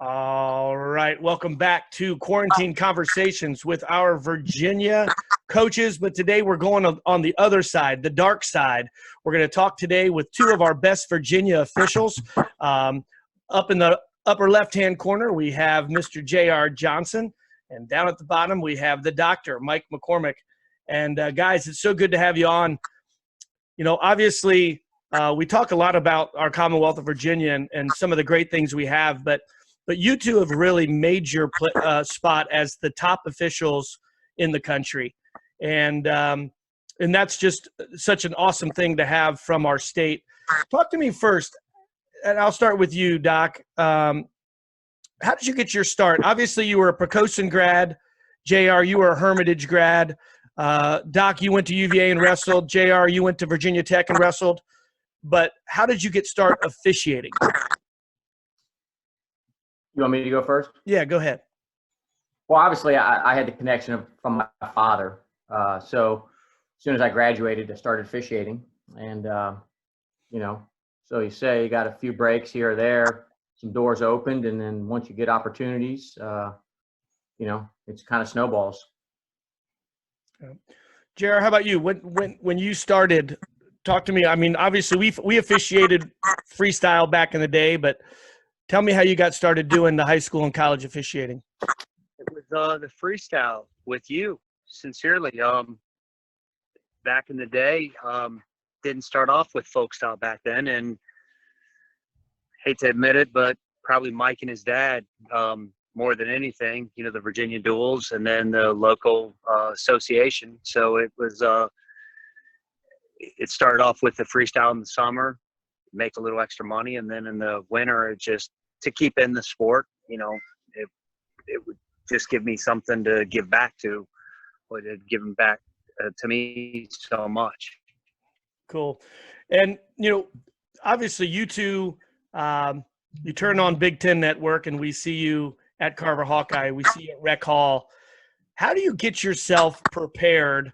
All right. Welcome back to Quarantine Conversations with our Virginia coaches. But today we're going on the other side, the dark side. We're going to talk today with two of our best Virginia officials. Up in the upper left-hand corner, we have Mr. JR Johnson. And down at the bottom, we have the doctor, Mike McCormick. And guys, it's so good to have you on. You know, obviously, we talk a lot about our Commonwealth of Virginia and some of the great things we have, but you two have really made your spot as the top officials in the country. And that's just such an awesome thing to have from our state. Talk to me first, and I'll start with you, Doc. How did you get your start? Obviously, you were a Pocosin grad. JR, you were a Hermitage grad. Doc, you went to UVA and wrestled. JR, you went to Virginia Tech and wrestled. But how did you get started officiating? You want me to go first? Yeah, go ahead. Well, obviously, I had the connection from my father. So as soon as I graduated, I started officiating. And, so you say you got a few breaks here or there, some doors opened. And then once you get opportunities, it's kind of snowballs. JR, how about you? When you started, talk to me. I mean, obviously, we officiated freestyle back in the day, but tell me how you got started doing the high school and college officiating. It was the freestyle with you, sincerely. Back in the day, didn't start off with folk style back then, and hate to admit it, but probably Mike and his dad, more than anything, the Virginia duels and then the local association. So it was it started off with the freestyle in the summer, make a little extra money, and then in the winter, it just to keep in the sport, it would just give me something to give back to, or it had given back to me so much. Cool. And, obviously you two, you turn on Big Ten Network and we see you at Carver Hawkeye, we see you at Rec Hall. How do you get yourself prepared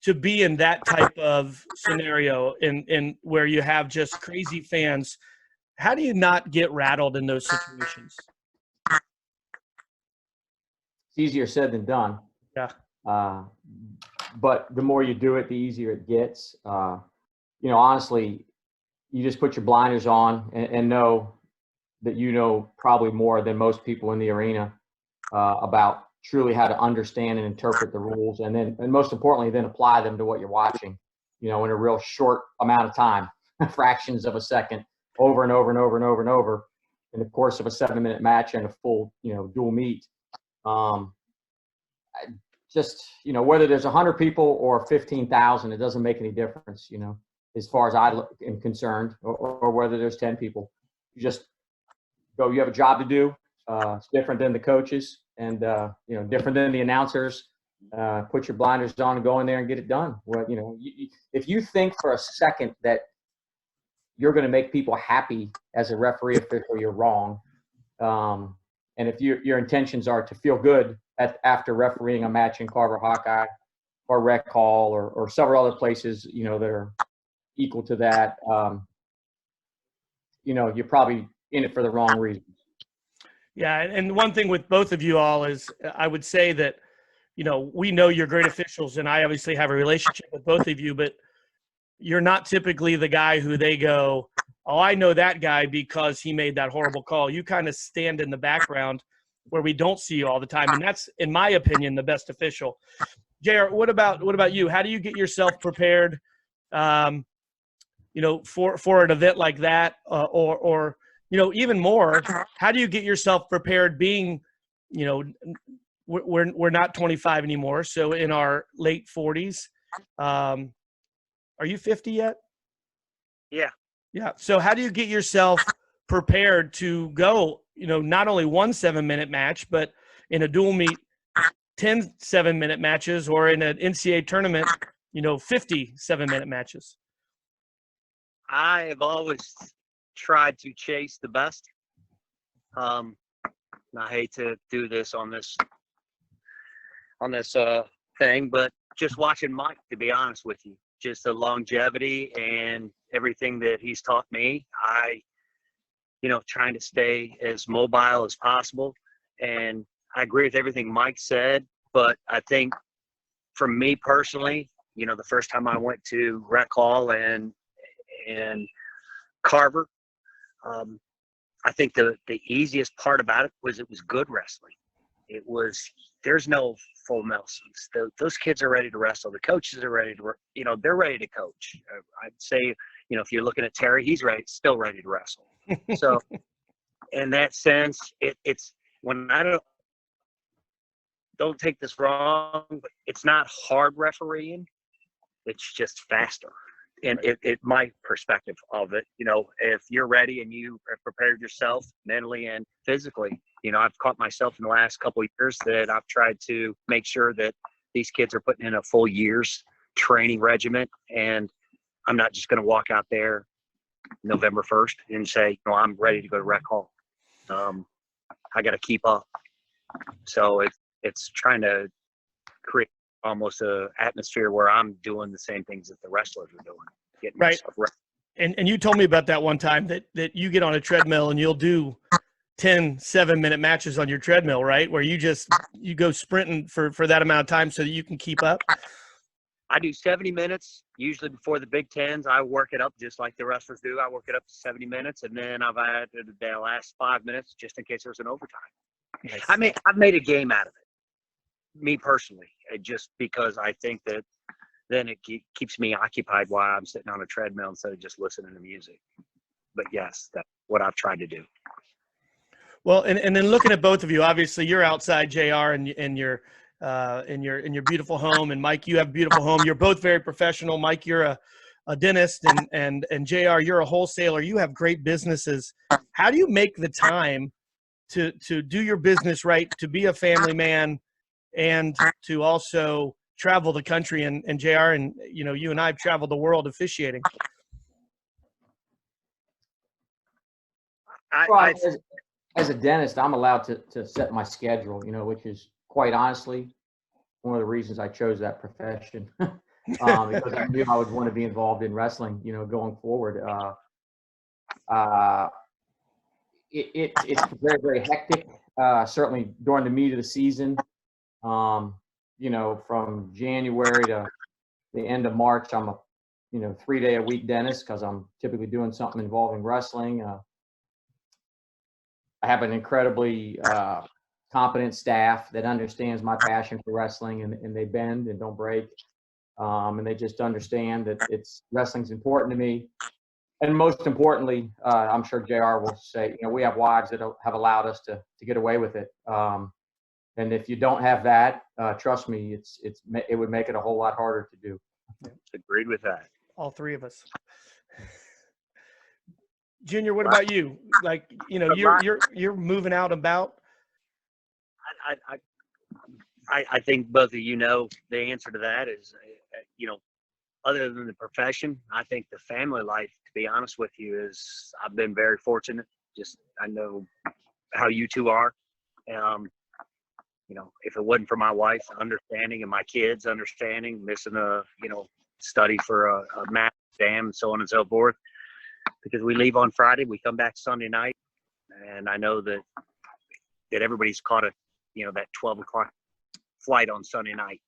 to be in that type of scenario in where you have just crazy fans? How do you not get rattled in those situations? It's easier said than done. Yeah. But the more you do it, the easier it gets. Honestly, you just put your blinders on and know that probably more than most people in the arena about truly how to understand and interpret the rules, and most importantly, then apply them to what you're watching, in a real short amount of time, fractions of a second, over and over and over and over and over in the course of a 7-minute match and a full, dual meet. Whether there's 100 people or 15,000, it doesn't make any difference, as far as I am concerned, or whether there's 10 people. You just go, you have a job to do. It's different than the coaches and, different than the announcers. Put your blinders on and go in there and get it done. Well, if you think for a second that you're going to make people happy as a referee official, you're wrong. And if your intentions are to feel good after refereeing a match in Carver Hawkeye or Rec Hall or several other places, that are equal to that, you're probably in it for the wrong reasons. Yeah, and one thing with both of you all is I would say that, we know you're great officials, and I obviously have a relationship with both of you, but you're not typically the guy who they go, oh, I know that guy because he made that horrible call. You kind of stand in the background where we don't see you all the time, and that's, in my opinion, the best official. JR, what about you? How do you get yourself prepared, for an event like that, or even more, how do you get yourself prepared being, we're not 25 anymore, so in our late 40s. Are you 50 yet? Yeah. Yeah. So how do you get yourself prepared to go, not only one 7-minute match, but in a dual meet, 10 7-minute matches, or in an NCAA tournament, 50 7-minute matches? I have always tried to chase the best. I hate to do this on this thing, but just watching Mike, to be honest with you, just the longevity and everything that he's taught me, trying to stay as mobile as possible. And I agree with everything Mike said, but I think for me personally, the first time I went to Rec Hall and Carver, I think the easiest part about it was good wrestling. There's no full Nelsons. Those kids are ready to wrestle. The coaches are ready to, they're ready to coach. I'd say, if you're looking at Terry, he's still ready to wrestle. So in that sense, it's when I don't take this wrong, but it's not hard refereeing. It's just faster. And my perspective of it, if you're ready and you have prepared yourself mentally and physically, I've caught myself in the last couple of years that I've tried to make sure that these kids are putting in a full year's training regimen. And I'm not just going to walk out there November 1st and say, I'm ready to go to Rec Hall. I got to keep up. So it's trying to create almost a atmosphere where I'm doing the same things that the wrestlers are doing. Getting right. Ready. And you told me about that one time that you get on a treadmill and you'll do 10 7-minute matches on your treadmill, right? Where you go sprinting for that amount of time so that you can keep up. I do 70 minutes, usually before the Big Tens. I work it up just like the wrestlers do. I work it up to 70 minutes, and then I've added the last 5 minutes just in case there's an overtime. Nice. I've made a game out of it, me personally, just because I think that then it keeps me occupied while I'm sitting on a treadmill instead of just listening to music. But yes, that's what I've tried to do. Well, and then looking at both of you, obviously you're outside, JR, and in your beautiful home, and Mike, you have a beautiful home. You're both very professional. Mike, you're a dentist, and JR, you're a wholesaler. You have great businesses. How do you make the time to do your business right, to be a family man, and to also travel the country? And JR, and you and I have traveled the world officiating. As a dentist, I'm allowed to set my schedule, which is quite honestly one of the reasons I chose that profession, because I knew I would want to be involved in wrestling, going forward. It's very, very hectic, certainly during the meat of the season. From January to the end of March, I'm a 3-day-a-week dentist because I'm typically doing something involving wrestling. I have an incredibly competent staff that understands my passion for wrestling, and they bend and don't break. And they just understand that wrestling's important to me. And most importantly, I'm sure JR will say, we have wives that have allowed us to get away with it. And if you don't have that, trust me, it would make it a whole lot harder to do. Agreed with that. All three of us. Junior, what about you? Like, you're moving out about. I think both of the answer to that is, other than the profession, I think the family life, to be honest with you, I've been very fortunate. I know how you two are. If it wasn't for my wife understanding and my kids understanding, missing study for a math exam and so on and so forth, because we leave on Friday, we come back Sunday night, and I know that everybody's caught that 12 o'clock flight on Sunday night,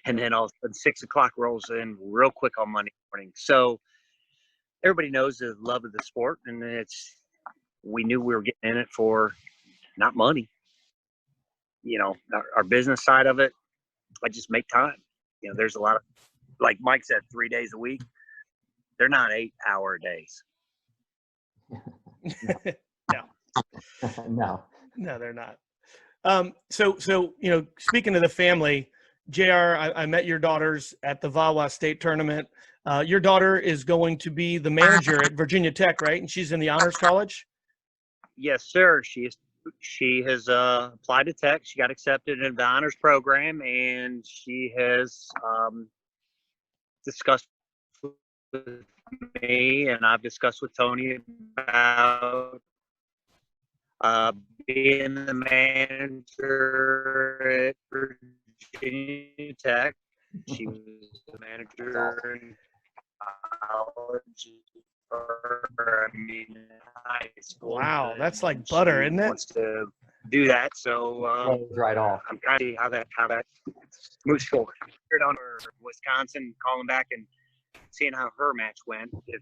and then all of a sudden 6 o'clock rolls in real quick on Monday morning. So everybody knows the love of the sport, and we knew we were getting in it for not money. Our business side of it, I just make time. There's a lot of, like Mike said, 3 days a week. They're not 8-hour days. No, they're not. So speaking of the family, JR, I met your daughters at the VAWA state tournament. Your daughter is going to be the manager at Virginia Tech, right? And she's in the honors college. Yes, sir. She has applied to Tech. She got accepted into the honors program, and she has discussed with me, and I've discussed with Tony about being the manager at Virginia Tech. She was the manager in or I mean high school. Wow, that's like She butter, isn't it? wants to do that, so Flows right off. I'm trying to see how that moves forward. Here down to Wisconsin, calling back and seeing how her match went. If,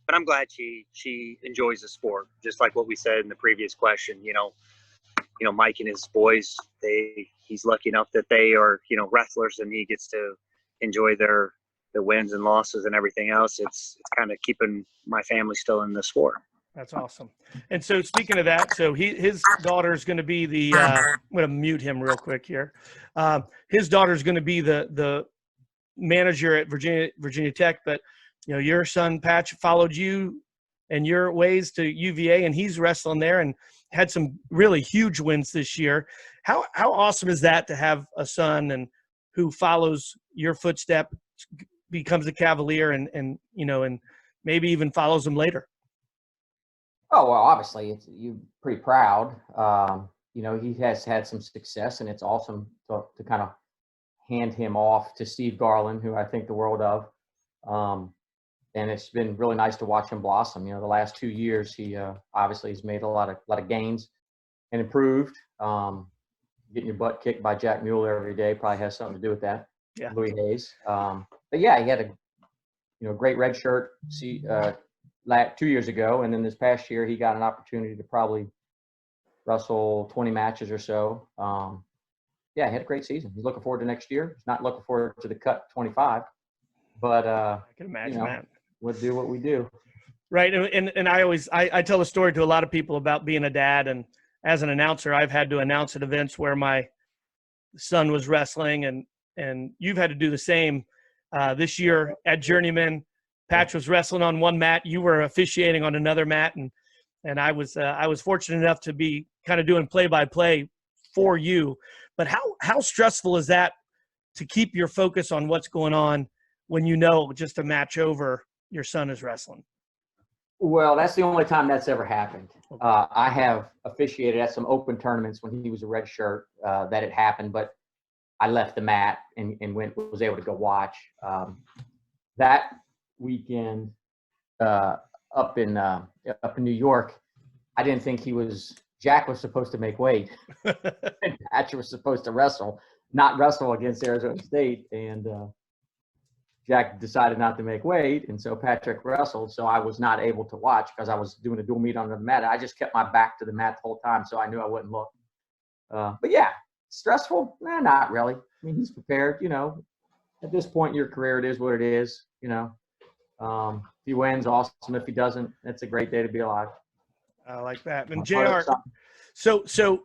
but I'm glad she enjoys the sport, just like what we said in the previous question. Mike and his boys, he's lucky enough that they are wrestlers, and he gets to enjoy their wins and losses and everything else. It's kind of keeping my family still in the sport. That's awesome. And so speaking of that, so his daughter is going to be the I'm going to mute him real quick here. His daughter is going to be the manager at Virginia Tech, but your son Patch followed you and your ways to UVA, and he's wrestling there and had some really huge wins this year. How awesome is that to have a son and who follows your footstep, becomes a Cavalier, and maybe even follows them later? Oh, well, obviously you're pretty proud. He has had some success, and it's awesome to kind of hand him off to Steve Garland, who I think the world of. And it's been really nice to watch him blossom. The last 2 years, he obviously has made a lot of gains and improved. Getting your butt kicked by Jack Mueller every day probably has something to do with that. Yeah. Louis Hayes. But yeah, he had a great red shirt 2 years ago, and then this past year he got an opportunity to probably wrestle 20 matches or so. He had a great season. He's looking forward to next year. He's not looking forward to the cut 25, but I can imagine that. We'll do what we do. Right. And I tell a story to a lot of people about being a dad, and as an announcer, I've had to announce at events where my son was wrestling, and you've had to do the same. This year at Journeyman, Patch was wrestling on one mat. You were officiating on another mat, and I was fortunate enough to be kind of doing play-by-play for you. But how stressful is that to keep your focus on what's going on when just a match over your son is wrestling? Well, that's the only time that's ever happened. I have officiated at some open tournaments when he was a red shirt that it happened, but I left the mat and was able to go watch. That weekend up in New York, I didn't think Jack was supposed to make weight. And Patch was supposed to not wrestle against Arizona State, and Jack decided not to make weight, and so Patrick wrestled, so I was not able to watch because I was doing a dual meet on the mat. I just kept my back to the mat the whole time, so I knew I wouldn't look. But yeah, stressful? Not really. I mean, he's prepared. At this point in your career, it is what it is. If he wins, awesome. If he doesn't, it's a great day to be alive. I like that. And JR, so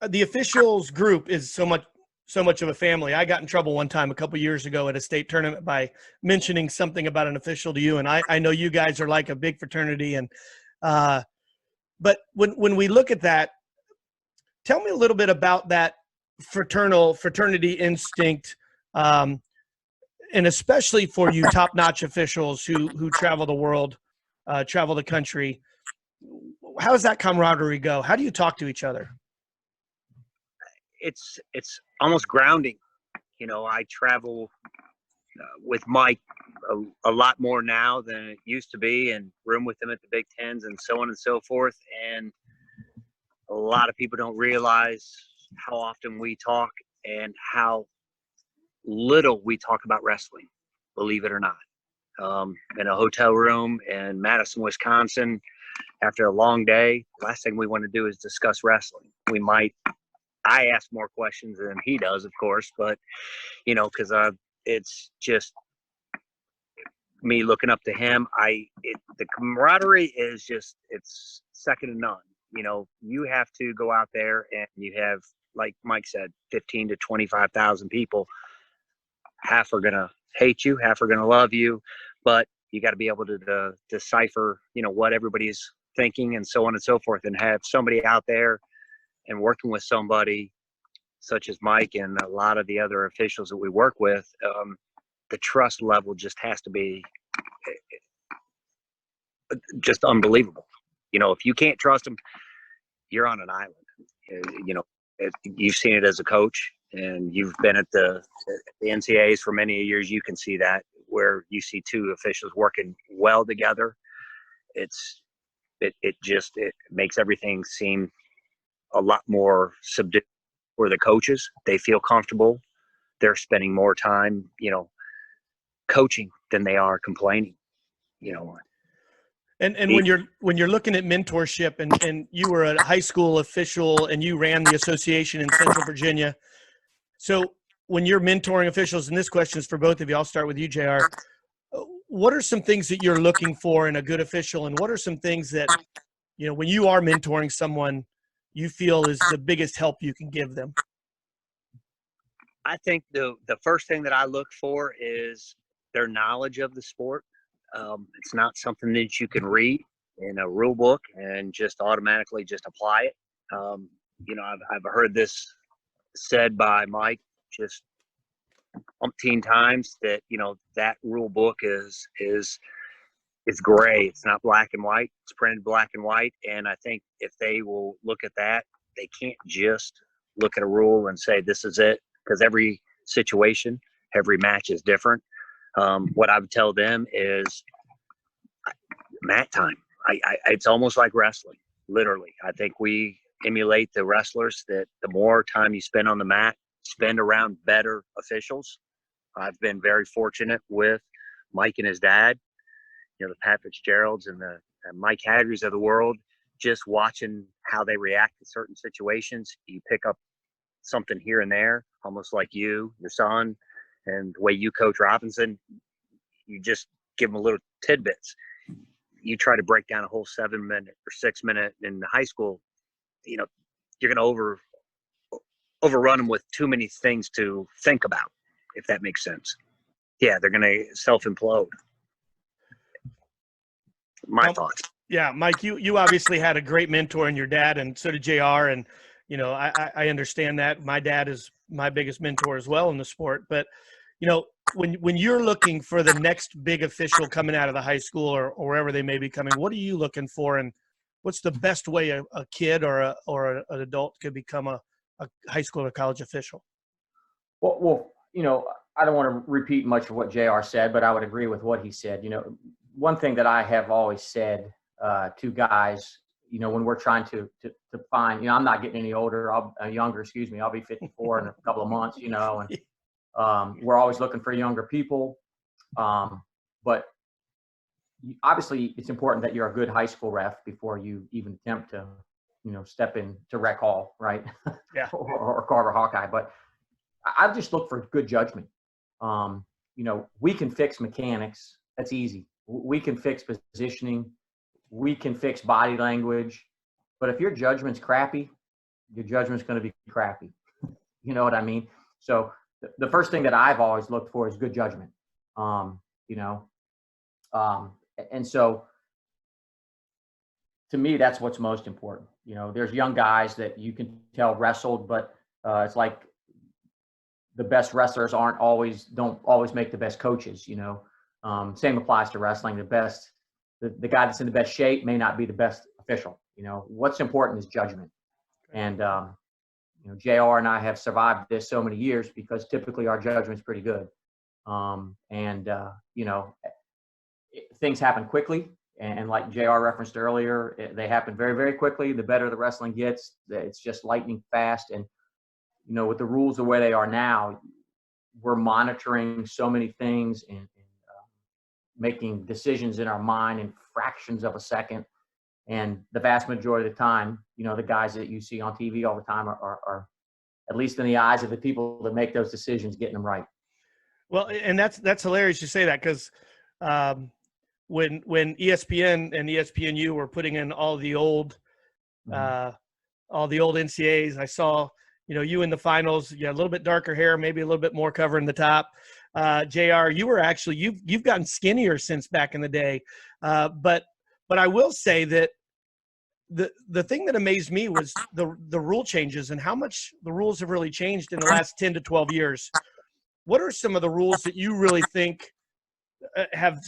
the officials group is so much of a family. I got in trouble one time a couple years ago at a state tournament by mentioning something about an official to you, and I know you guys are like a big fraternity. And but when we look at that, tell me a little bit about that fraternity instinct, and especially for you top-notch officials who travel the world, travel the country. How does that camaraderie go? How do you talk to each other? It's almost grounding. I travel with Mike a lot more now than it used to be, and room with him at the Big Tens and so on and so forth. And a lot of people don't realize how often we talk and how little we talk about wrestling, believe it or not. In a hotel room in Madison, Wisconsin, after a long day, the last thing we want to do is discuss wrestling. I ask more questions than he does, of course, but, because it's just me looking up to him. The camaraderie is just, it's second to none. You have to go out there and you have, like Mike said, 15 to 25,000 people. Half are going to hate you, half are going to love you, but you got to be able to decipher, what everybody's thinking and so on and so forth, and have somebody out there and working with somebody such as Mike and a lot of the other officials that we work with. The trust level just has to be just unbelievable. If you can't trust them, you're on an island. You've seen it as a coach, and you've been at the NCAAs for many years. You can see that, where you see two officials working well together. It makes everything seem a lot more subdued for the coaches. They feel comfortable. They're spending more time, coaching than they are complaining, And when you're looking at mentorship, and you were a high school official and you ran the association in Central Virginia. So when you're mentoring officials, and this question is for both of you, I'll start with you, JR. What are some things that you're looking for in a good official, and what are some things that, when you are mentoring someone, you feel is the biggest help you can give them? I think the first thing that I look for is their knowledge of the sport. It's not something that you can read in a rule book and just automatically just apply it. I've heard this said by Mike just umpteen times that that rule book is gray. It's not black and white. It's printed black and white. And I think if they will look at that, they can't just look at a rule and say this is it, because every situation, every match is different. What I would tell them is mat time. It's almost like wrestling, literally. I think we emulate the wrestlers, that the more time you spend on the mat, spend around better officials. I've been very fortunate with Mike and his dad, the Pat Fitzgeralds and the Mike Hadrys of the world, just watching how they react to certain situations. You pick up something here and there, almost like your son, and the way you coach Robinson, you just give them a little tidbits. You try to break down a whole 7-minute or 6-minute in high school, you're going to overrun them with too many things to think about, if that makes sense. Yeah, they're going to self-implode. My thoughts. Yeah, Mike, you obviously had a great mentor in your dad, and so did JR. And, I understand that. My dad is my biggest mentor as well in the sport. But, when you're looking for the next big official coming out of the high school or wherever they may be coming, what are you looking for, and what's the best way a kid or an adult could become a high school or college official? Well, I don't want to repeat much of what JR said, but I would agree with what he said. One thing that I have always said to guys, when we're trying to find, I'm not getting any older, younger, excuse me, I'll be 54 in a couple of months, and we're always looking for younger people. But obviously it's important that you're a good high school ref before you even attempt to, step into rec hall, right? Yeah. or Carver Hawkeye. But I just look for good judgment. We can fix mechanics. That's easy. We can fix positioning. We can fix body language. But if your judgment's crappy, your judgment's going to be crappy. You know what I mean? So the first thing that I've always looked for is good judgment. And so to me, that's what's most important. There's young guys that you can tell wrestled, but it's like the best wrestlers don't always make the best coaches. Same applies to wrestling. The guy that's in the best shape may not be the best official. What's important is judgment. And JR and I have survived this so many years because typically our judgment's pretty good. Things happen quickly. And like JR referenced earlier, they happen very, very quickly. The better the wrestling gets, it's just lightning fast. And, with the rules the way they are now, we're monitoring so many things and making decisions in our mind in fractions of a second. And the vast majority of the time, the guys that you see on TV all the time are at least in the eyes of the people that make those decisions, getting them right. Well, and that's hilarious you say that, because when ESPN and ESPNU were putting in all the old NCAAs, I saw you in the finals. You had a little bit darker hair, maybe a little bit more covering the top. JR, you were actually you've gotten skinnier since back in the day, but I will say that the thing that amazed me was the rule changes and how much the rules have really changed in the last 10 to 12 years. What are some of the rules that you really think have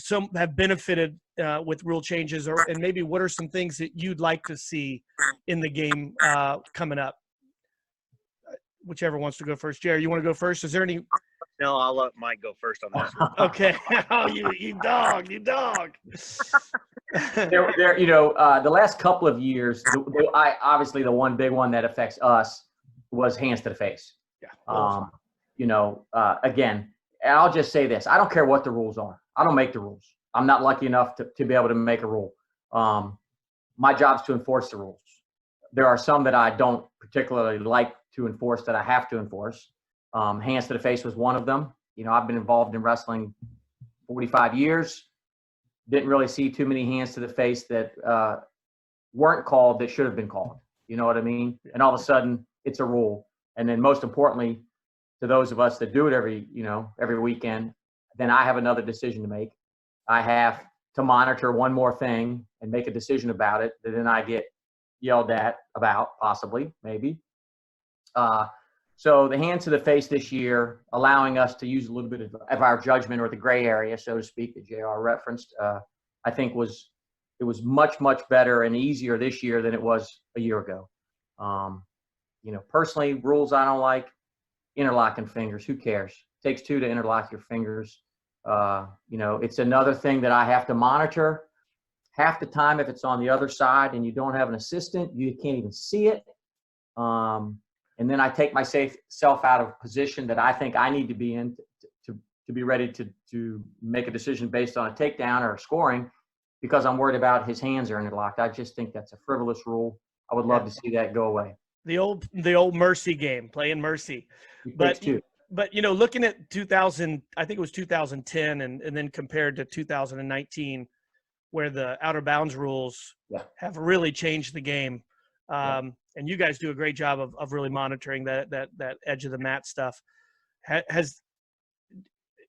benefited with rule changes, and maybe what are some things that you'd like to see in the game coming up? whichever wants to go first. JR, you want to go first? Is there any? No, I'll let Mike go first on this one. Okay. Oh, you dog. The last couple of years, obviously the one big one that affects us was hands to the face. Yeah. Again, and I'll just say this: I don't care what the rules are. I don't make the rules. I'm not lucky enough to be able to make a rule. My job is to enforce the rules. There are some that I don't particularly like to enforce that I have to enforce. Hands to the face was one of them. I've been involved in wrestling 45 years. Didn't really see too many hands to the face that weren't called that should have been called. You know what I mean? And all of a sudden, it's a rule. And then most importantly, to those of us that do it every weekend, then I have another decision to make. I have to monitor one more thing and make a decision about it that then I get yelled at about, possibly, maybe. So the hands to the face this year, allowing us to use a little bit of our judgment, or the gray area, so to speak, that JR referenced, I think it was much, much better and easier this year than it was a year ago. Personally, rules I don't like, interlocking fingers. Who cares? It takes two to interlock your fingers. It's another thing that I have to monitor. Half the time, if it's on the other side and you don't have an assistant, you can't even see it. And then I take myself out of a position that I think I need to be in to be ready to make a decision based on a takedown or scoring, because I'm worried about his hands are interlocked. I just think that's a frivolous rule. I would love to see that go away. The old mercy game, playing mercy. But looking at 2000, I think it was 2010, and then compared to 2019, where the outer bounds rules have really changed the game. And you guys do a great job of really monitoring that edge of the mat stuff.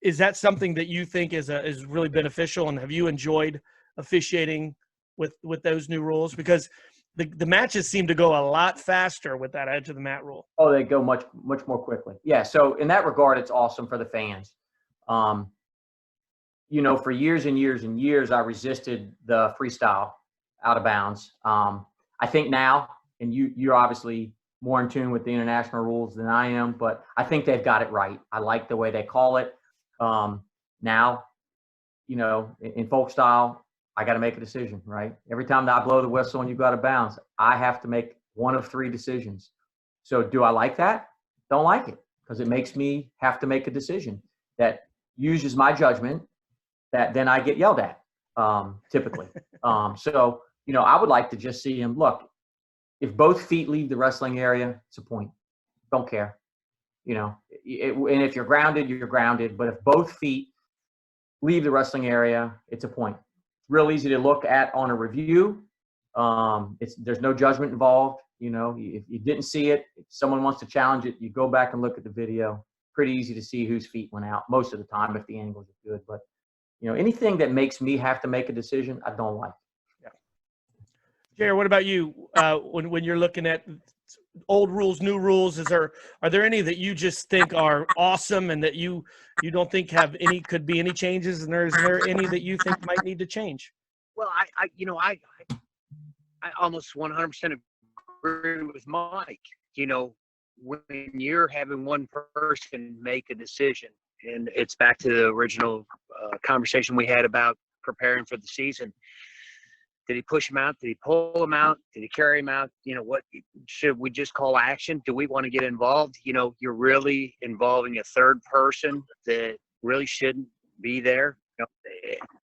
Is that something that you think is really beneficial, and have you enjoyed officiating with those new rules? Because the matches seem to go a lot faster with that edge of the mat rule. Oh, they go much, much more quickly. Yeah. So in that regard, it's awesome for the fans. For years and years and years, I resisted the freestyle out of bounds. I think now, and you're obviously more in tune with the international rules than I am, but I think they've got it right. I like the way they call it. Now, in folk style, I got to make a decision, right? Every time that I blow the whistle and you go out of bounds, I have to make one of three decisions. So do I like that? Don't like it, because it makes me have to make a decision that uses my judgment that then I get yelled at, typically. So I would like to just see him, look, if both feet leave the wrestling area, it's a point. Don't care. And if you're grounded, you're grounded. But if both feet leave the wrestling area, it's a point. It's real easy to look at on a review. There's no judgment involved. If you didn't see it, if someone wants to challenge it, you go back and look at the video. Pretty easy to see whose feet went out most of the time if the angles are good. But anything that makes me have to make a decision, I don't like. JR, what about you? When you're looking at old rules, new rules, are there any that you just think are awesome and that you don't think could be any changes? And is there any that you think might need to change? Well, I almost 100% agree with Mike. When you're having one person make a decision, and it's back to the original conversation we had about preparing for the season. Did he push him out? Did he pull him out? Did he carry him out? What should we just call action? Do we want to get involved? You're really involving a third person that really shouldn't be there.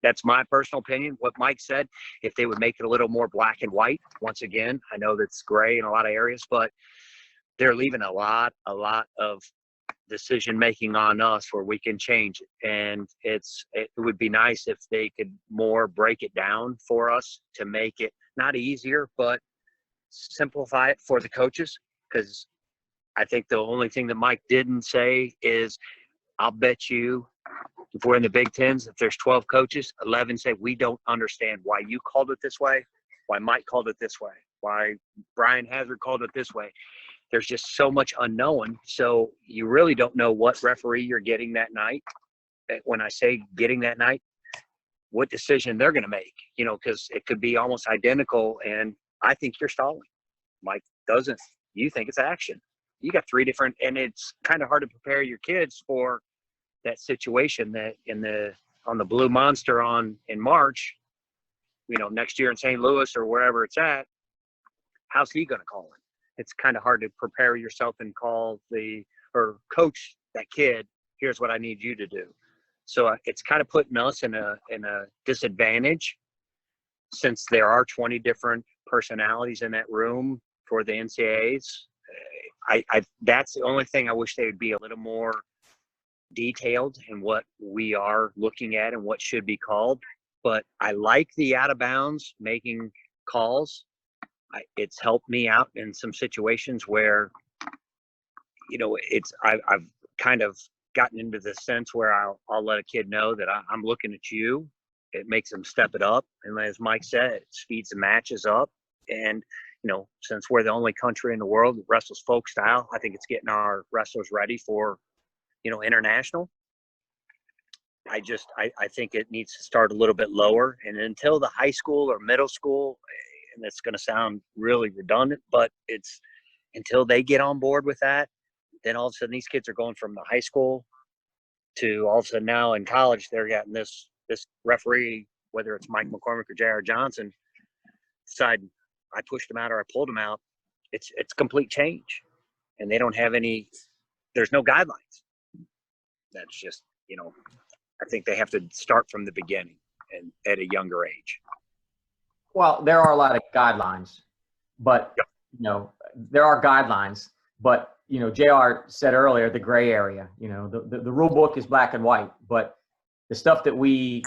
That's my personal opinion. What Mike said, if they would make it a little more black and white, once again, I know that's gray in a lot of areas, but they're leaving a lot of decision making on us where we can change it. And it would be nice if they could more break it down for us to make it not easier, but simplify it for the coaches. Because I think the only thing that Mike didn't say is, I'll bet you if we're in the Big Tens, if there's 12 coaches, 11 say we don't understand why you called it this way, why Mike called it this way, why Brian Hazard called it this way. There's just so much unknown. So you really don't know what referee you're getting that night. When I say getting that night, what decision they're going to make, because it could be almost identical. And I think you're stalling. Mike doesn't. You think it's action. you got three different, and it's kind of hard to prepare your kids for that situation that on the Blue Monster in March, next year in St. Louis or wherever it's at, how's he going to call it? It's kind of hard to prepare yourself and call or coach that kid, here's what I need you to do. So it's kind of putting us in a disadvantage, since there are 20 different personalities in that room for the NCAAs. That's the only thing I wish they would be a little more detailed in what we are looking at and what should be called. But I like the out of bounds making calls. It's helped me out in some situations where, I've kind of gotten into the sense where I'll let a kid know that I'm looking at you. It makes them step it up. And as Mike said, it speeds the matches up. And, since we're the only country in the world that wrestles folk style, I think it's getting our wrestlers ready for, international. I think it needs to start a little bit lower. And until the high school or middle school, and it's going to sound really redundant, but it's until they get on board with that, then all of a sudden these kids are going from the high school to all of a sudden now in college, they're getting this referee, whether it's Mike McCormick or JR Johnson, decide I pushed him out or I pulled him out. It's complete change. And they don't have there's no guidelines. That's just, I think they have to start from the beginning and at a younger age. Well, there are a lot of guidelines, but, there are guidelines, but, JR said earlier, the gray area, the rule book is black and white, but the stuff that we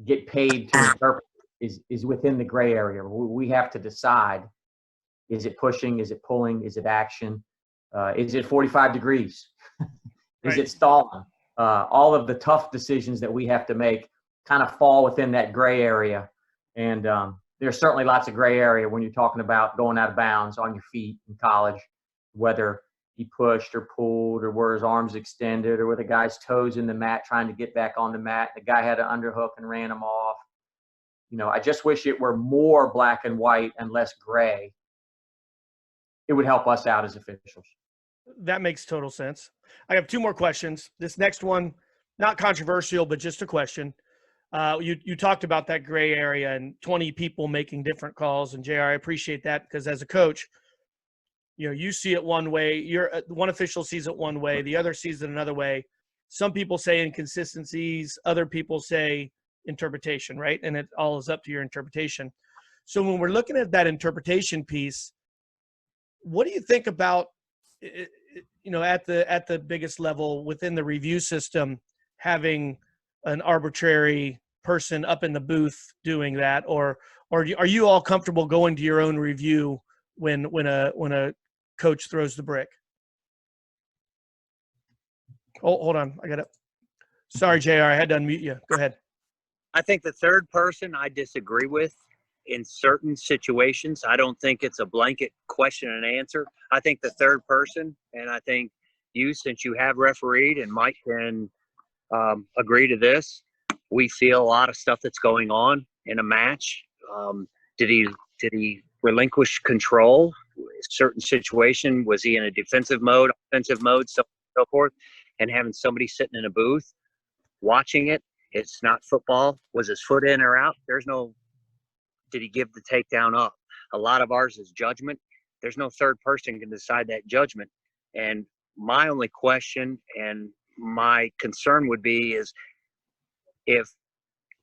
get paid to interpret is within the gray area. We have to decide, is it pushing? Is it pulling? Is it action? Is it 45 degrees? Is Right. it stalling? All of the tough decisions that we have to make kind of fall within that gray area. And there's certainly lots of gray area when you're talking about going out of bounds on your feet in college, whether he pushed or pulled or where his arms extended or where the guy's toes in the mat trying to get back on the mat. The guy had an underhook and ran him off. I just wish it were more black and white and less gray. It would help us out as officials. That makes total sense. I have two more questions. This next one, not controversial, but just a question. You talked about that gray area and 20 people making different calls. And JR, I appreciate that, because as a coach, you see it one way. One official sees it one way. The other sees it another way. Some people say inconsistencies. Other people say interpretation, right? And it all is up to your interpretation. So when we're looking at that interpretation piece, what do you think about, at the biggest level within the review system, having an arbitrary person up in the booth doing that, or are you all comfortable going to your own review when a coach throws the brick? Oh, hold on, sorry, JR, I had to unmute you. Go ahead. I think the third person I disagree with in certain situations. I don't think it's a blanket question and answer. I think the third person, and I think you, since you have refereed and Mike can agree to this, we feel a lot of stuff that's going on in a match. Did he relinquish control? Certain situation, was he in a defensive mode, offensive mode, so forth, and having somebody sitting in a booth watching it. It's not football. Was his foot in or out? Did he give the takedown up? A lot of ours is judgment. There's no third person can decide that judgment. And my only question and my concern would be is if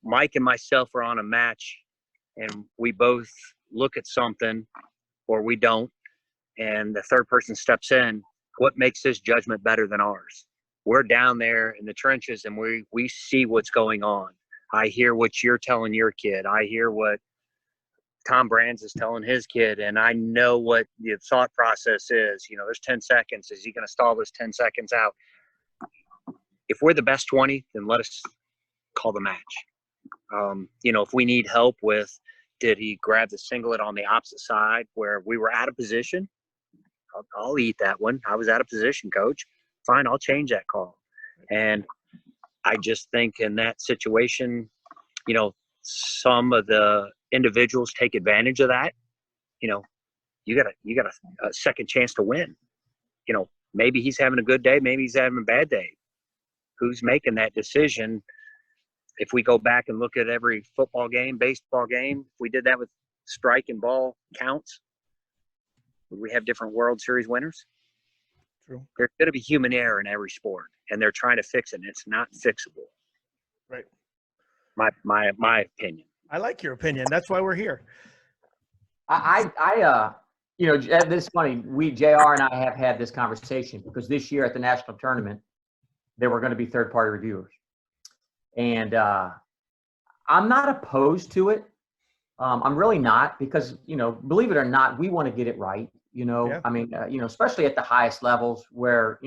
Mike and myself are on a match and we both look at something or we don't, and the third person steps in, what makes his judgment better than ours? We're down there in the trenches and we see what's going on. I hear what you're telling your kid. I hear what Tom Brands is telling his kid, and I know what the thought process is. There's 10 seconds. Is he going to stall this 10 seconds out? If we're the best 20, then let us call the match. If we need help with, did he grab the singlet on the opposite side where we were out of position? I'll eat that one. I was out of position, coach. Fine, I'll change that call. And I just think in that situation, some of the individuals take advantage of that. You got a second chance to win. maybe he's having a good day, maybe he's having a bad day. Who's making that decision? If we go back and look at every football game, baseball game, if we did that with strike and ball counts, would we have different World Series winners? True. There's going to be human error in every sport, and they're trying to fix it, and it's not fixable. Right. My opinion. I like your opinion. That's why we're here. This is funny. JR and I have had this conversation because this year at the national tournament, there were going to be third-party reviewers. And I'm not opposed to it. I'm really not because, believe it or not, we want to get it right. Yeah. I mean, especially at the highest levels where,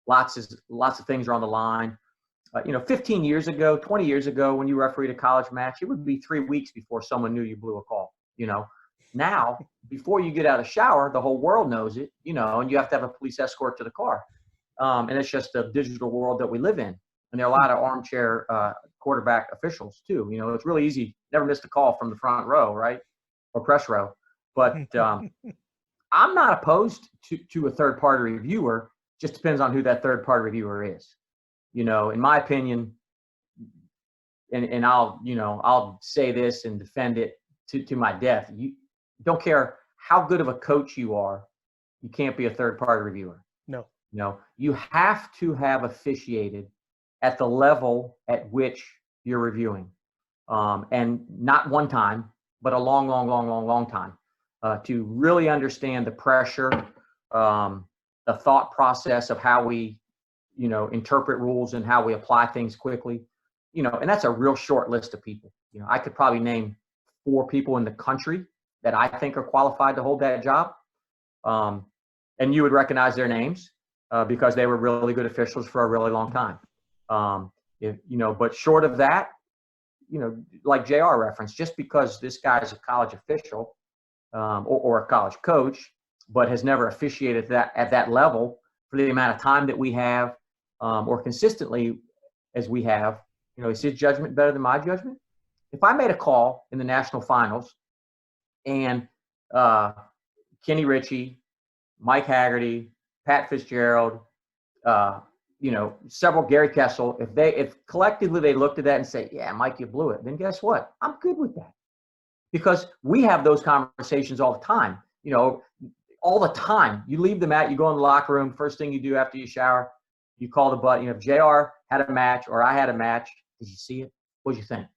lots of things are on the line. 15 years ago, 20 years ago, when you refereed a college match, it would be 3 weeks before someone knew you blew a call. Now, before you get out of the shower, the whole world knows it, and you have to have a police escort to the car. And it's just a digital world that we live in. And there are a lot of armchair quarterback officials too. It's really easy. Never missed a call from the front row, right? Or press row. But I'm not opposed to a third-party reviewer. Just depends on who that third-party reviewer is. In my opinion, and I'll say this and defend it to my death. You don't care how good of a coach you are, you can't be a third-party reviewer. No. You have to have officiated at the level at which you're reviewing, and not one time, but a long time, to really understand the pressure, the thought process of how we, interpret rules and how we apply things quickly, and that's a real short list of people. I could probably name 4 people in the country that I think are qualified to hold that job, and you would recognize their names because they were really good officials for a really long time. But short of that, like JR referenced, just because this guy is a college official or a college coach, but has never officiated at that level for the amount of time that we have, or consistently as we have, is his judgment better than my judgment? If I made a call in the national finals and Kenny Ritchie, Mike Haggerty, Pat Fitzgerald, several Gary Kessel, if collectively they looked at that and say, yeah, Mike, you blew it, then guess what? I'm good with that. Because we have those conversations all the time. All the time. You leave the mat, you go in the locker room, first thing you do after you shower, you call the button. If JR had a match or I had a match, did you see it? What'd you think?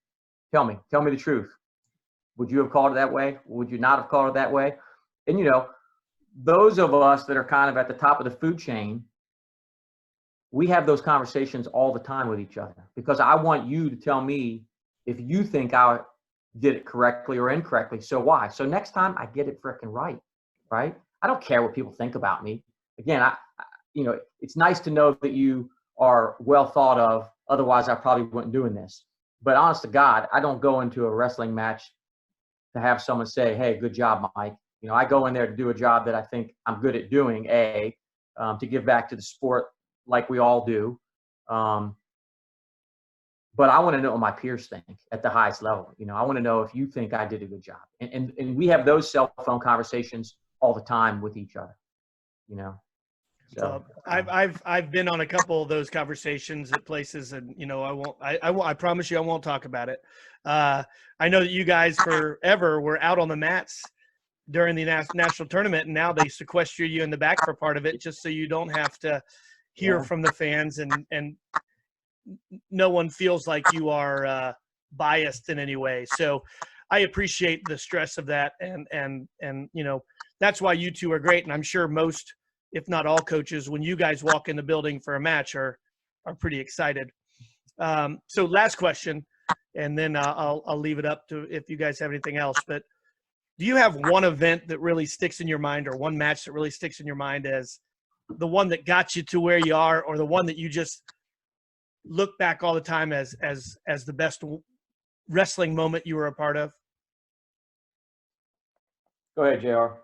Tell me the truth. Would you have called it that way? Would you not have called it that way? And, those of us that are kind of at the top of the food chain, we have those conversations all the time with each other because I want you to tell me if you think I did it correctly or incorrectly. So why? So next time I get it frickin' right? I don't care what people think about me. Again, it's nice to know that you are well thought of. Otherwise, I probably wouldn't doing this. But honest to God, I don't go into a wrestling match to have someone say, hey, good job, Mike. I go in there to do a job that I think I'm good at doing, to give back to the sport like we all do. But I want to know what my peers think at the highest level. I want to know if you think I did a good job. And we have those cell phone conversations all the time with each other, So I've been on a couple of those conversations at places, and I promise you I won't talk about it. I know that you guys forever were out on the mats during the national tournament, and now they sequester you in the back for part of it just so you don't have to hear from the fans, and no one feels like you are biased in any way. So I appreciate the stress of that, and that's why you two are great, and I'm sure most, if not all, coaches, when you guys walk in the building for a match, are pretty excited. So last question, and then I'll leave it up to if you guys have anything else. But do you have one event that really sticks in your mind, or one match that really sticks in your mind as the one that got you to where you are, or the one that you just look back all the time as the best wrestling moment you were a part of? Go ahead, JR.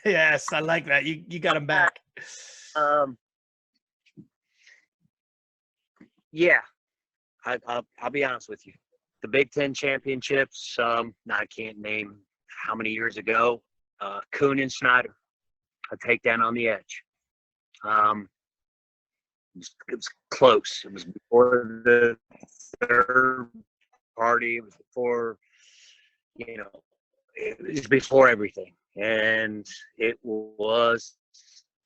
Yes, I like that. You got him back. Yeah, I'll be honest with you. The Big Ten championships. I can't name how many years ago. Kuhn and Snyder, a takedown on the edge. It was close. It was before the third party. It was before, it was before everything. And it was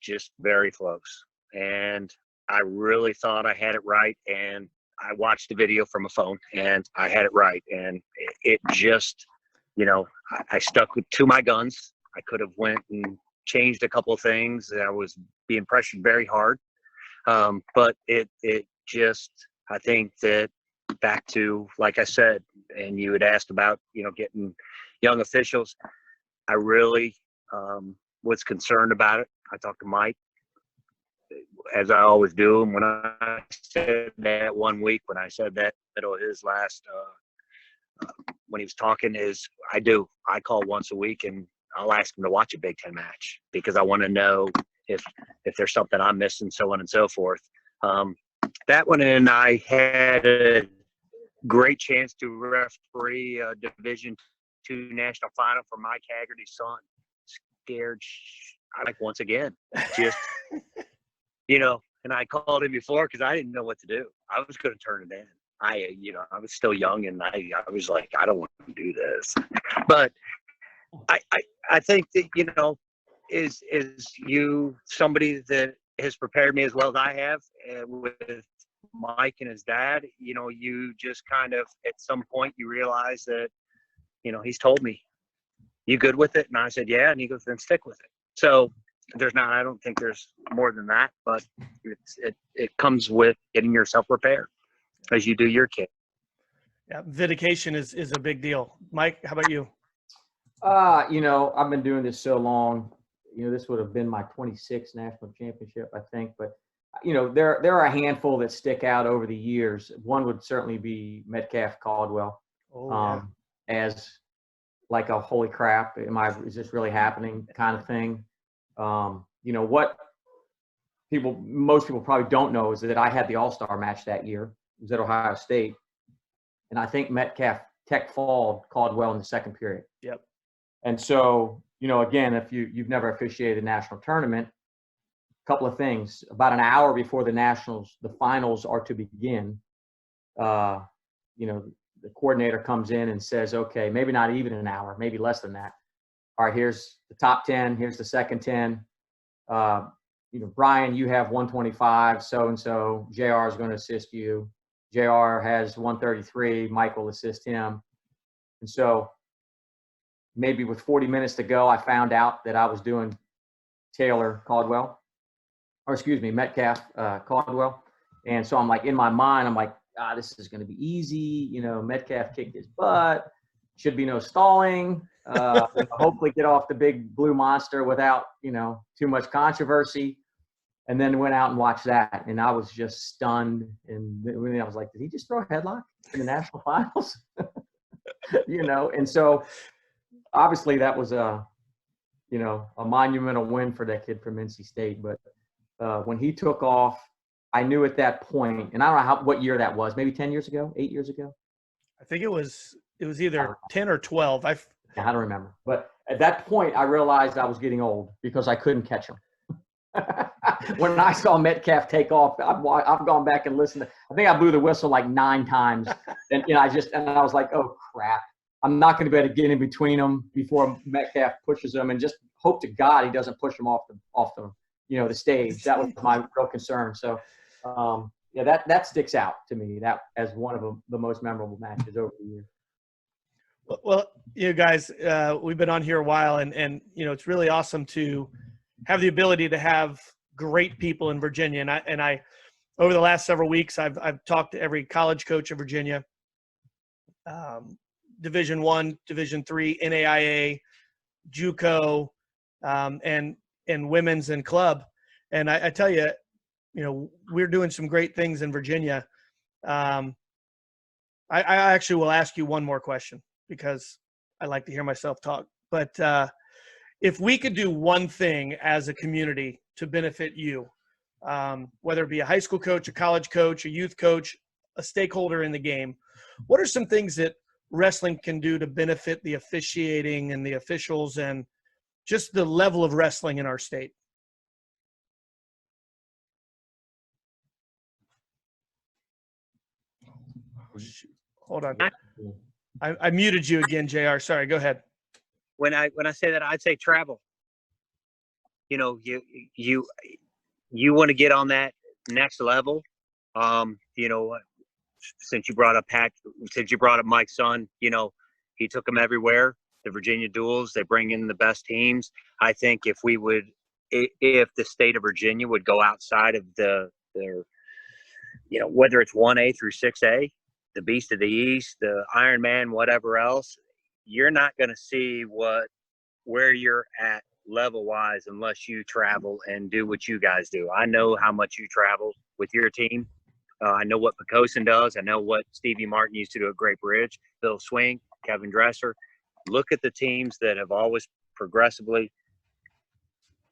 just very close. And I really thought I had it right. And I watched the video from a phone and I had it right. And it just, I stuck to my guns. I could have went and changed a couple of things. I was being pressured very hard. But it just, I think that back to, like I said, and you had asked about, getting young officials, I really was concerned about it. I talked to Mike, as I always do. And when I said that one week, when I said that, his last, when he was talking, I call once a week and I'll ask him to watch a Big Ten match because I want to know if there's something I'm missing, so on and so forth. That one, and I had a great chance to referee a Division II national final for Mike Haggerty's son. Scared, once again, just, and I called him before because I didn't know what to do. I was going to turn it in. I was still young and I was like, I don't want to do this. But I think that, is you somebody that has prepared me as well as I have with Mike and his dad, you just kind of, at some point you realize that, he's told me, you good with it? And I said, yeah. And he goes, then stick with it. So I don't think there's more than that, but it comes with getting yourself prepared as you do your kid. Yeah. Vindication is a big deal. Mike, how about you? I've been doing this so long, this would have been my 26th national championship, I think, but there are a handful that stick out over the years. One would certainly be Metcalf Caldwell. As like a holy crap, is this really happening kind of thing. What most people probably don't know is that I had the All-Star match that year. It was at Ohio State. And I think Metcalf tech-falled Caldwell in the second period. Yep. And so, again, if you've never officiated a national tournament, a couple of things. About an hour before the finals are to begin, the coordinator comes in and says, okay, maybe not even an hour, maybe less than that. All right, here's the top 10. Here's the second 10. Brian, you have 125, so-and-so. JR is going to assist you. JR has 133. Mike will assist him. And so maybe with 40 minutes to go, I found out that I was doing Metcalf Caldwell. And so I'm like, in my mind, I'm like, this is going to be easy. Metcalf kicked his butt. Should be no stalling. Hopefully get off the big blue monster without, too much controversy. And then went out and watched that. And I was just stunned. And I was like, did he just throw a headlock in the national finals? And so obviously that was a monumental win for that kid from NC State. But when he took off, I knew at that point, and I don't know what year that was, maybe 10 years ago, 8 years ago. I think it was either 10 or 12. I don't remember. But at that point, I realized I was getting old because I couldn't catch him. When I saw Metcalf take off, I've gone back and listened. I think I blew the whistle like 9 times. And I was like, oh, crap. I'm not going to be able to get in between them before Metcalf pushes him, and just hope to God he doesn't push him off the stage. That was my real concern. So, that sticks out to me that as one of the most memorable matches over the years. Well, you guys, we've been on here a while, and it's really awesome to have the ability to have great people in Virginia. And I over the last several weeks, I've talked to every college coach in Virginia, Division I, Division III, NAIA, JUCO, and women's and club. And I tell you, we're doing some great things in Virginia. I actually will ask you one more question because I like to hear myself talk. But if we could do one thing as a community to benefit you, whether it be a high school coach, a college coach, a youth coach, a stakeholder in the game, what are some things that wrestling can do to benefit the officiating and the officials and just the level of wrestling in our state? Hold on. I muted you again, JR. Sorry, go ahead. When I say that, I'd say travel. You know, you want to get on that next level. You know, since you brought up Mike's son, you know, he took them everywhere. The Virginia duels, they bring in the best teams. I think if the state of Virginia would go outside of their, you know, whether it's 1A through 6A, the Beast of the East, the Iron Man, whatever else, you're not going to see where you're at level wise unless you travel and do what you guys do. I know how much you travel with your team. I know what Picosin does. I know what Stevie Martin used to do at Great Bridge, Bill Swing, Kevin Dresser. Look at the teams that have always progressively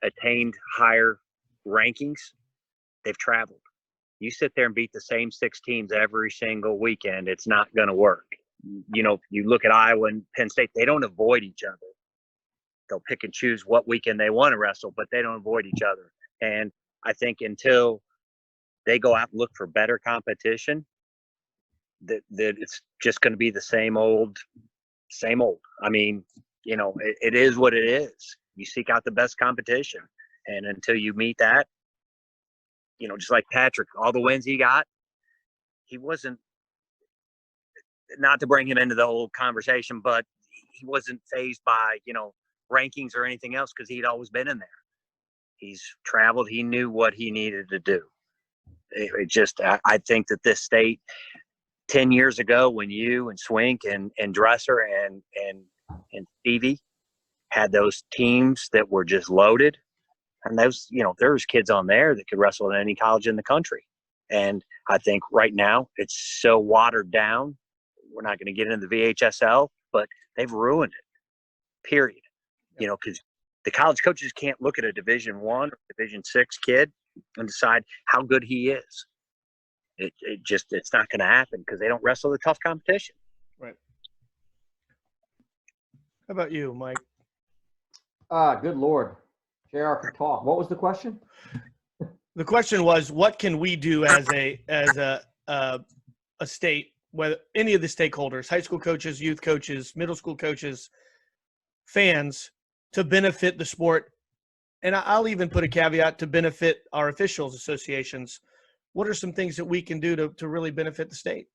attained higher rankings. They've traveled. You sit there and beat the same 6 teams every single weekend, it's not going to work. You know, you look at Iowa and Penn State, they don't avoid each other. They'll pick and choose what weekend they want to wrestle, but they don't avoid each other. And I think until they go out and look for better competition, that it's just going to be the same old. I mean, you know, it is what it is. You seek out the best competition. And until you meet that, you know, just like Patrick, all the wins he got, he wasn't, not to bring him into the whole conversation, but he wasn't fazed by, you know, rankings or anything else because he'd always been in there. He's traveled. He knew what he needed to do. I think that this state, 10 years ago when you and Swink and Dresser and Stevie had those teams that were just loaded, and those, you know, there's kids on there that could wrestle at any college in the country. And I think right now it's so watered down. We're not going to get into the VHSL, but they've ruined it, period. You know, because the college coaches can't look at a Division I or Division VI kid and decide how good he is. It's not going to happen because they don't wrestle the tough competition. Right. How about you, Mike? Good Lord. JR can talk. What was the question? The question was, what can we do as a state, whether any of the stakeholders, high school coaches, youth coaches, middle school coaches, fans, to benefit the sport? And I'll even put a caveat to benefit our officials associations. What are some things that we can do to really benefit the state?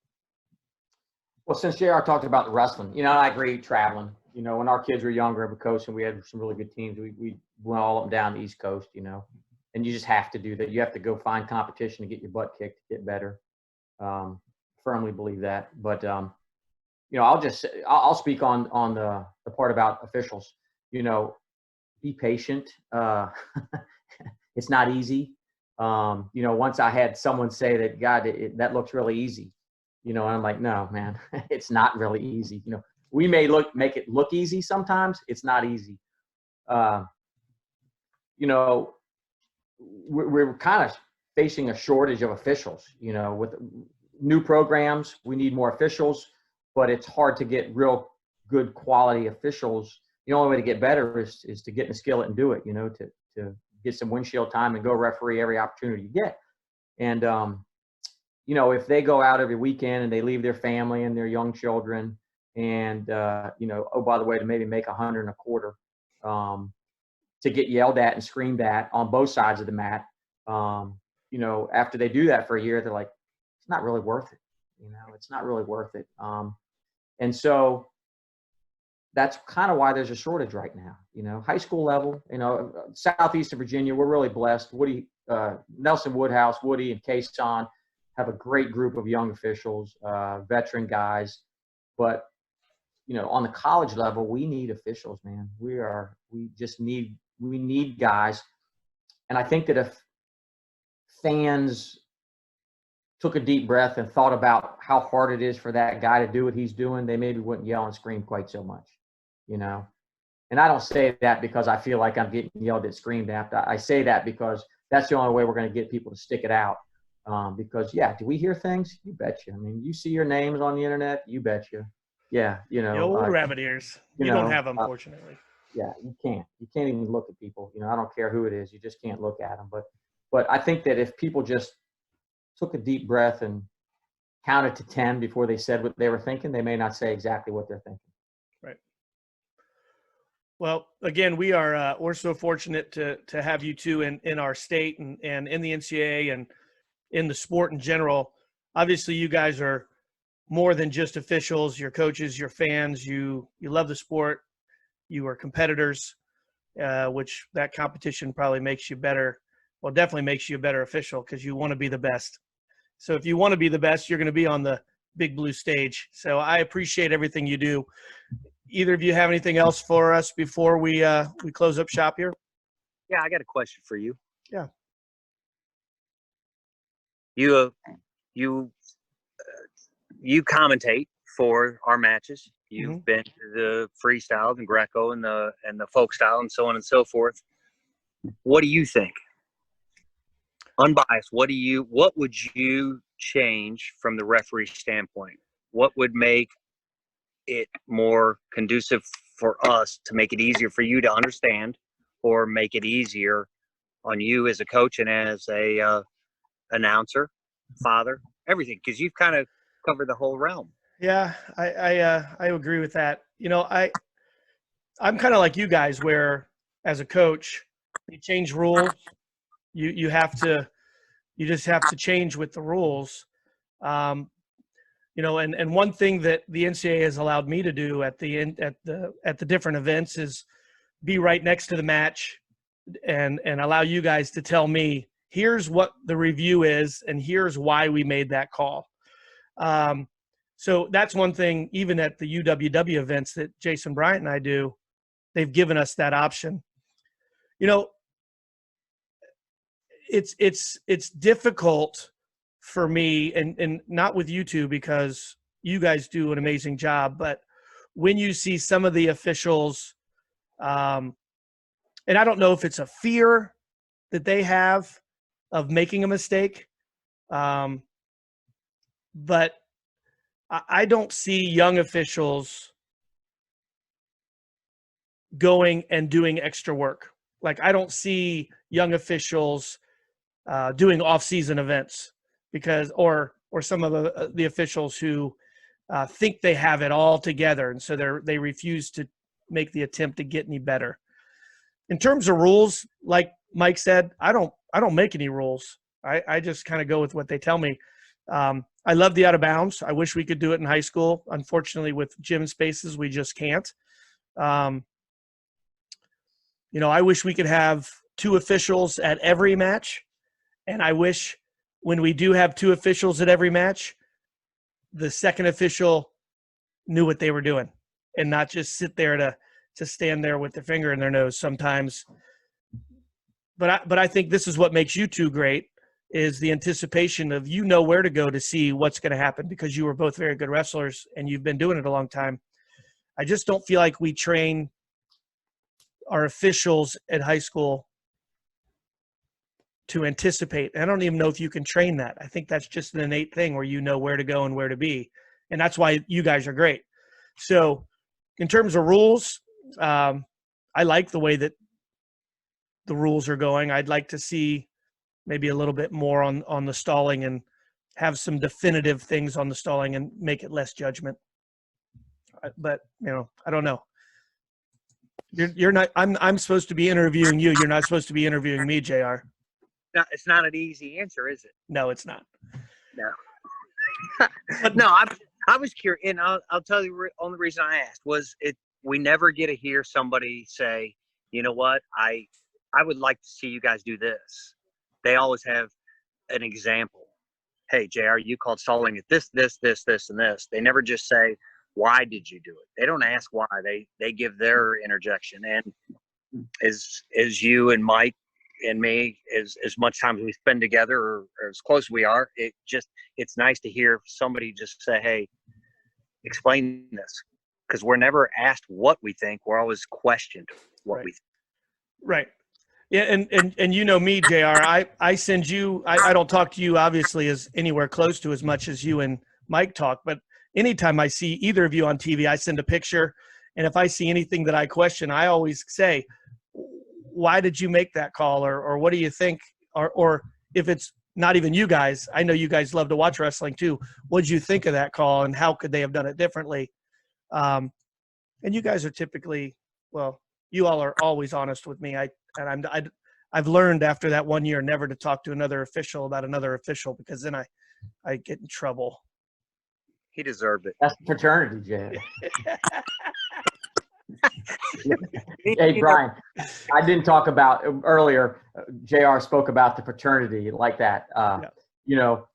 Well, since JR talked about the wrestling, you know, I agree, traveling. You know, when our kids were younger at Picosin, we had some really good teams. We went all up and down the East Coast, you know, and you just have to do that. You have to go find competition to get your butt kicked, to get better. Firmly believe that. But, you know, I'll speak on the part about officials. You know, be patient. It's not easy. You know, once I had someone say that, God, that looks really easy, you know, and I'm like, no, man, it's not really easy. You know, we may make it look easy sometimes. It's not easy. You know, we're kind of facing a shortage of officials, you know, with new programs. We need more officials, but it's hard to get real good quality officials. The only way to get better is to get in the skillet and do it, you know, to get some windshield time and go referee every opportunity you get. And, you know, if they go out every weekend and they leave their family and their young children and, you know, oh, by the way, to maybe make $125, to get yelled at and screamed at on both sides of the mat, you know, after they do that for a year, they're like, it's not really worth it. You know, it's not really worth it. And so that's kind of why there's a shortage right now. You know, high school level, you know, southeast of Virginia, we're really blessed. Nelson Woodhouse, Woody, and Kason have a great group of young officials, veteran guys. But, you know, on the college level, we need officials, man. We need guys. And I think that if fans took a deep breath and thought about how hard it is for that guy to do what he's doing, they maybe wouldn't yell and scream quite so much, you know. And I don't say that because I feel like I'm getting yelled at, screamed at. I say that because that's the only way we're going to get people to stick it out. Because, yeah, do we hear things? You betcha. I mean, you see your names on the internet, you betcha. Yeah, you know. The old rabbit ears. You don't have them, fortunately. Yeah, you can't. You can't even look at people. You know, I don't care who it is. You just can't look at them. But I think that if people just took a deep breath and counted to 10 before they said what they were thinking, they may not say exactly what they're thinking. Right. Well, again, we're so fortunate to have you two in our state and in the NCAA and in the sport in general. Obviously, you guys are more than just officials. You're coaches, you're fans. You love the sport. You are competitors, which that competition probably makes you better. Well, definitely makes you a better official because you want to be the best. So if you want to be the best, you're going to be on the big blue stage. So I appreciate everything you do. Either of you have anything else for us before we close up shop here? Yeah, I got a question for you. Yeah. You commentate for our matches. You've been to the freestyle and Greco and the folk style and so on and so forth. What do you think? Unbiased. What would you change from the referee standpoint? What would make it more conducive for us to make it easier for you to understand, or make it easier on you as a coach and as a announcer, father, everything? Because you've kind of covered the whole realm. Yeah, I agree with that. I'm kind of like you guys, where as a coach, you change rules. You just have to change with the rules. And one thing that the NCAA has allowed me to do at the different events is be right next to the match and allow you guys to tell me, here's what the review is and here's why we made that call. So that's one thing, even at the UWW events that Jason Bryant and I do, they've given us that option. It's difficult for me, and not with you two, because you guys do an amazing job, but when you see some of the officials, and I don't know if it's a fear that they have of making a mistake, but I don't see young officials going and doing extra work. Like, I don't see young officials doing off-season events because, or some of the officials who think they have it all together, and so they refuse to make the attempt to get any better. In terms of rules, like Mike said, I don't make any rules. I just kind of go with what they tell me. I love the out of bounds. I wish we could do it in high school. Unfortunately, with gym spaces, we just can't. I wish we could have 2 officials at every match. And I wish when we do have 2 officials at every match, the second official knew what they were doing and not just sit there to stand there with their finger in their nose sometimes. But I think this is what makes you two great, is the anticipation of, where to go to see what's going to happen, because you were both very good wrestlers and you've been doing it a long time. I just don't feel like we train our officials at high school to anticipate. I don't even know if you can train that. I think that's just an innate thing where you know where to go and where to be. And that's why you guys are great. So in terms of rules, I like the way that the rules are going. I'd like to see maybe a little bit more on the stalling and have some definitive things on the stalling and make it less judgment. But, I don't know. You're not, I'm supposed to be interviewing you. You're not supposed to be interviewing me, JR. No, it's not an easy answer, is it? No, it's not. No. No, I was curious, and I'll tell you the only reason I asked was we never get to hear somebody say, you know what, I would like to see you guys do this. They always have an example. Hey, JR, you called stalling at this, and this. They never just say, why did you do it? They don't ask why. They give their interjection. And as you and Mike and me, as much time as we spend together, or as close as we are, it's nice to hear somebody just say, hey, explain this. Because we're never asked what we think. We're always questioned what we think. Right. Yeah, and you know me, JR, I send you, I don't talk to you obviously as anywhere close to as much as you and Mike talk, but anytime I see either of you on TV, I send a picture, and if I see anything that I question, I always say, why did you make that call, or what do you think, or if it's not even you guys. I know you guys love to watch wrestling too. What did you think of that call, and how could they have done it differently? And you guys are typically, well, you all are always honest with me. I've learned after that 1 year never to talk to another official about another official, because then I get in trouble. He deserved it. That's fraternity, Jay. Hey, Brian, I didn't talk about earlier. JR spoke about the fraternity like that. You know,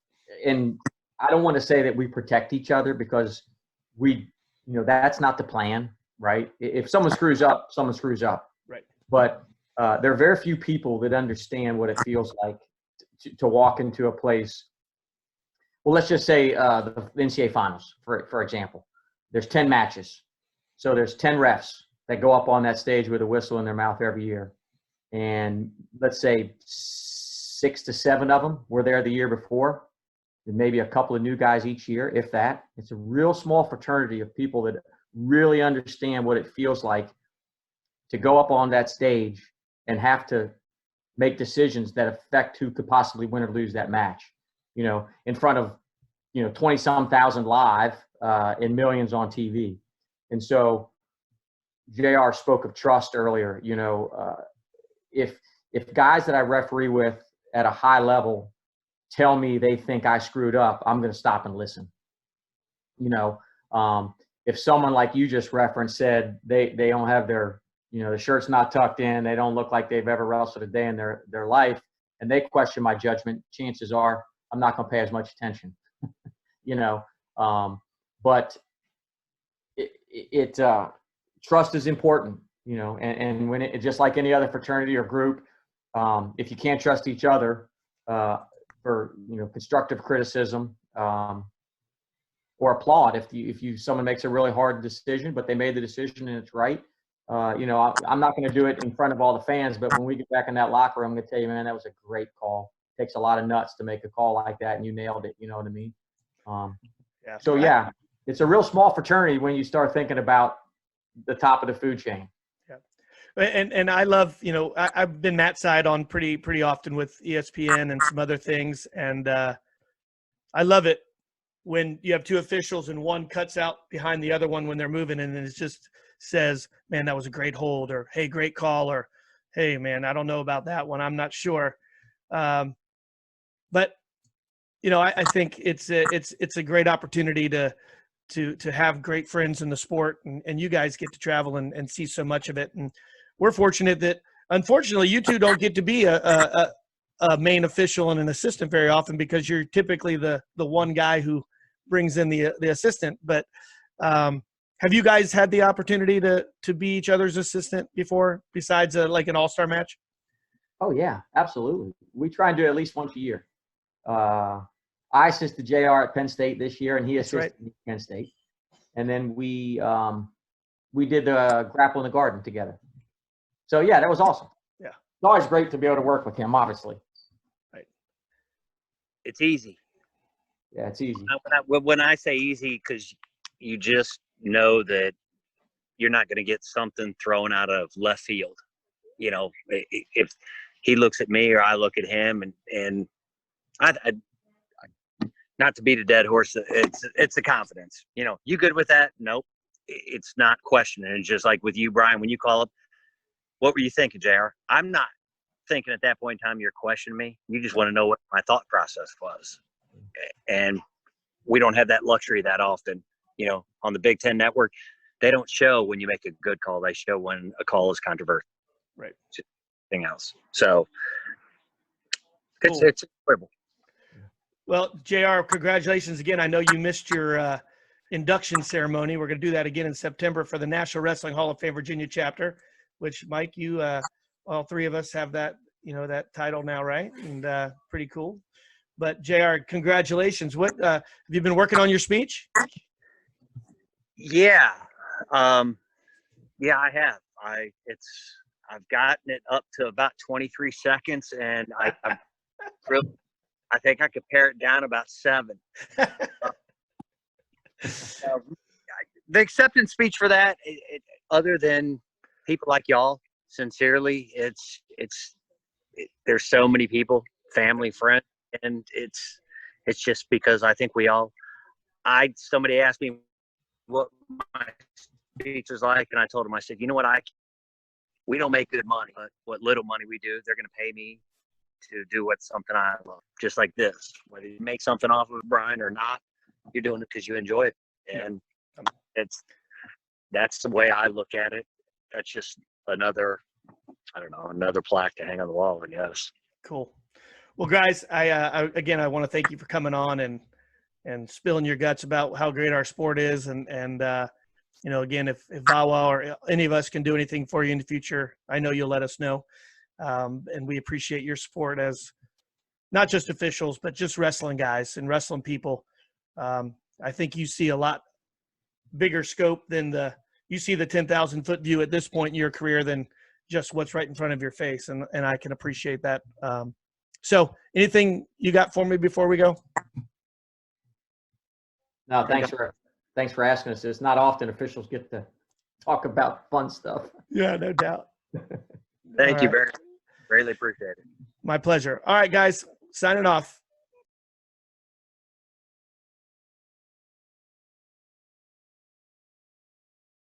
and I don't want to say that we protect each other, because that's not the plan, right? If someone screws up, someone screws up. Right. But there are very few people that understand what it feels like to walk into a place. Well, let's just say the NCAA finals, for example. There's 10 matches. So there's 10 refs that go up on that stage with a whistle in their mouth every year. And let's say 6 to 7 of them were there the year before. And maybe a couple of new guys each year, if that. It's a real small fraternity of people that really understand what it feels like to go up on that stage and have to make decisions that affect who could possibly win or lose that match, in front of, 20-some thousand live and millions on TV. And so JR spoke of trust earlier. If guys that I referee with at a high level tell me they think I screwed up, I'm going to stop and listen. If someone like you just referenced said they don't have their, the shirt's not tucked in, they don't look like they've ever wrestled a day in their life, and they question my judgment, chances are I'm not going to pay as much attention. But trust is important, and when it, just like any other fraternity or group, if you can't trust each other for constructive criticism or applaud, if someone makes a really hard decision but they made the decision and it's right, I'm not going to do it in front of all the fans, but when we get back in that locker room, I'm going to tell you, man, that was a great call. It takes a lot of nuts to make a call like that, and you nailed it. You know what I mean? So yeah, it's a real small fraternity when you start thinking about the top of the food chain. Yeah. And I love, I've been Matt's side on pretty often with ESPN and some other things. And I love it when you have two officials and one cuts out behind the other one when they're moving, and then it just says, man, that was a great hold, or, hey, great call, or, hey, man, I don't know about that one, I'm not sure. But I think it's a great opportunity to have great friends in the sport, and you guys get to travel and see so much of it. And we're fortunate that, unfortunately, you two don't get to be a main official and an assistant very often, because you're typically the one guy who brings in the assistant. But have you guys had the opportunity to be each other's assistant before, besides like an all-star match? Oh yeah, absolutely. We try and do it at least once a year. I assisted JR at Penn State this year, and he assisted at Penn State. And then we did the Grapple in the Garden together. So yeah, that was awesome. Yeah, it's always great to be able to work with him, obviously. Right. It's easy. Yeah, it's easy. When I say easy, because you just know that you're not going to get something thrown out of left field. If he looks at me or I look at him, and I not to beat a dead horse, it's the confidence. You good with that? Nope. It's not questioning. It's just like with you, Brian, when you call up, what were you thinking, JR? I'm not thinking at that point in time you're questioning me. You just want to know what my thought process was. And we don't have that luxury that often. On the Big Ten Network, they don't show when you make a good call. They show when a call is controversial. Right. Anything else. So cool. It's incredible. Well, JR, congratulations again. I know you missed your induction ceremony. We're going to do that again in September for the National Wrestling Hall of Fame Virginia chapter, which, Mike, you, all three of us have that, that title now, right? And pretty cool. But JR, congratulations. What have you been working on your speech? Yeah. Yeah, I have. I've gotten it up to about 23 seconds, and I'm really, I think I could pare it down about 7. The acceptance speech for that, other than people like y'all, sincerely, there's so many people, family, friends, and it's just because I think somebody asked me what my speech was like, and I told them, I said, you know what, we don't make good money, but what little money we do, they're going to pay me to do something I love, just like this. Whether you make something off of it, Brian, or not, you're doing it because you enjoy it, and that's the way I look at it. That's just another plaque to hang on the wall, I guess. Cool. Well, guys, I want to thank you for coming on and spilling your guts about how great our sport is. And again, if VAWA or any of us can do anything for you in the future, I know you'll let us know. And we appreciate your support as not just officials, but just wrestling guys and wrestling people. I think you see a lot bigger scope than you see the 10,000 foot view at this point in your career than just what's right in front of your face. And I can appreciate that. So anything you got for me before we go? No, thanks for asking us. It's not often officials get to talk about fun stuff. Yeah, no doubt. Thank you, very greatly appreciate it. My pleasure. All right, guys, signing off.